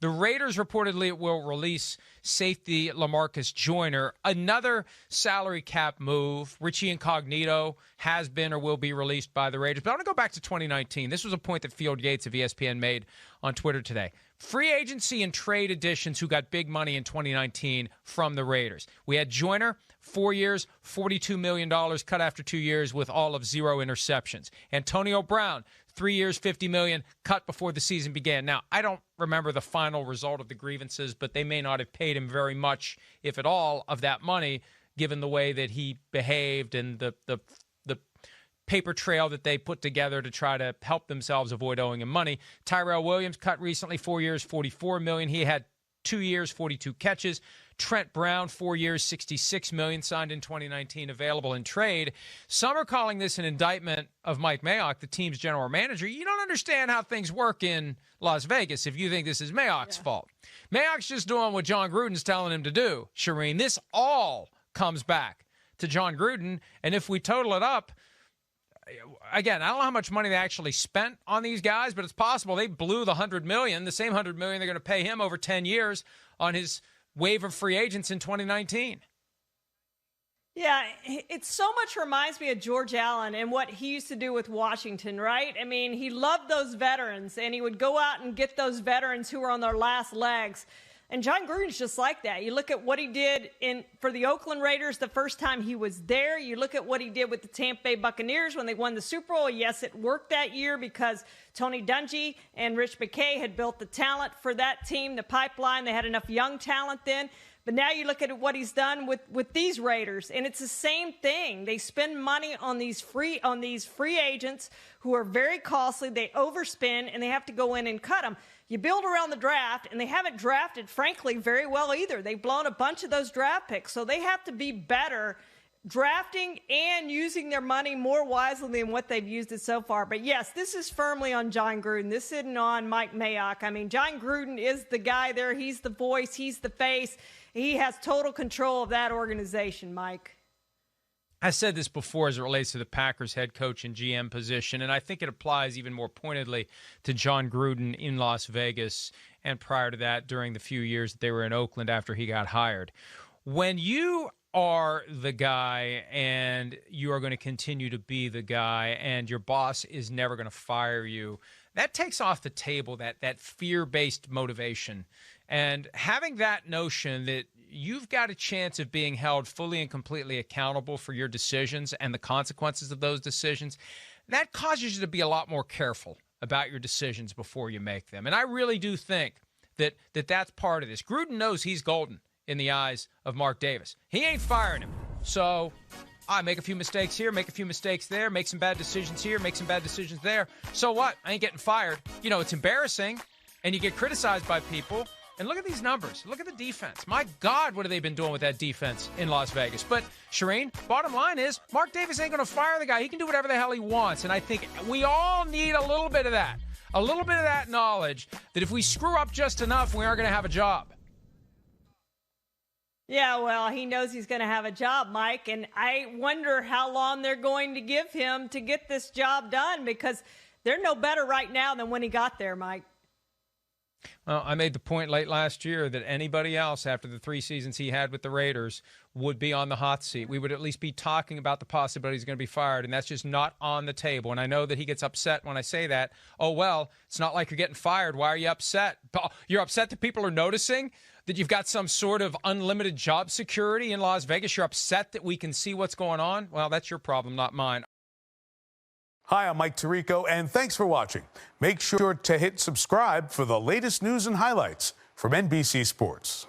The Raiders reportedly will release safety Lamarcus Joyner. Another salary cap move. Richie Incognito has been or will be released by the Raiders. But I want to go back to 2019. This was a point that Field Yates of ESPN made on Twitter today. Free agency and trade additions who got big money in 2019 from the Raiders. We had Joyner, 4 years, $42 million, cut after 2 years with all of 0 interceptions. Antonio Brown, 3 years, $50 million, cut before the season began. Now, I don't remember the final result of the grievances, but they may not have paid him very much, if at all, of that money, given the way that he behaved and the paper trail that they put together to try to help themselves avoid owing him money. Tyrell Williams cut recently, 4 years, $44 million. He had 2 years, 42 catches. Trent Brown, 4 years, $66 million, signed in 2019, available in trade. Some are calling this an indictment of Mike Mayock, the team's general manager. You don't understand how things work in Las Vegas if you think this is Mayock's fault. Mayock's just doing what Jon Gruden's telling him to do, Charean. This all comes back to Jon Gruden, and if we total it up, again, I don't know how much money they actually spent on these guys, but it's possible they blew the $100 million, the same $100 million they're going to pay him over 10 years on his wave of free agents in 2019. Yeah, it so much reminds me of George Allen and what he used to do with Washington, right? I mean, he loved those veterans, and he would go out and get those veterans who were on their last legs. And Jon Gruden's just like that. You look at what he did for the Oakland Raiders the first time he was there. You look at what he did with the Tampa Bay Buccaneers when they won the Super Bowl. Yes, it worked that year because Tony Dungy and Rich McKay had built the talent for that team, the pipeline. They had enough young talent then. But now you look at what he's done with these Raiders, and it's the same thing. They spend money on these free agents who are very costly. They overspend, and they have to go in and cut them. You build around the draft, and they haven't drafted, frankly, very well either. They've blown a bunch of those draft picks, so they have to be better drafting and using their money more wisely than what they've used it so far. But, yes, this is firmly on Jon Gruden. This isn't on Mike Mayock. I mean, Jon Gruden is the guy there. He's the voice. He's the face. He has total control of that organization, Mike. I said this before as it relates to the Packers head coach and GM position, and I think it applies even more pointedly to Jon Gruden in Las Vegas and prior to that during the few years that they were in Oakland after he got hired. When you are the guy and you are going to continue to be the guy and your boss is never going to fire you, that takes off the table that fear-based motivation. And having that notion that you've got a chance of being held fully and completely accountable for your decisions and the consequences of those decisions, that causes you to be a lot more careful about your decisions before you make them. And I really do think that's part of this. Gruden knows he's golden in the eyes of Mark Davis. He ain't firing him. So I make a few mistakes here, make a few mistakes there, make some bad decisions here, make some bad decisions there. So what? I ain't getting fired. You know, it's embarrassing, and you get criticized by people. And look at these numbers. Look at the defense. My God, what have they been doing with that defense in Las Vegas? But, Charean, bottom line is Mark Davis ain't going to fire the guy. He can do whatever the hell he wants. And I think we all need a little bit of that. A little bit of that knowledge that if we screw up just enough, we aren't going to have a job. Yeah, well, he knows he's going to have a job, Mike. And I wonder how long they're going to give him to get this job done, because they're no better right now than when he got there, Mike. Well, I made the point late last year that anybody else after the 3 seasons he had with the Raiders would be on the hot seat. We would at least be talking about the possibility he's going to be fired, and that's just not on the table. And I know that he gets upset when I say that. Oh, well, it's not like you're getting fired. Why are you upset? You're upset that people are noticing that you've got some sort of unlimited job security in Las Vegas. You're upset that we can see what's going on. Well, that's your problem, not mine. Hi, I'm Mike Tirico, and thanks for watching. Make sure to hit subscribe for the latest news and highlights from NBC Sports.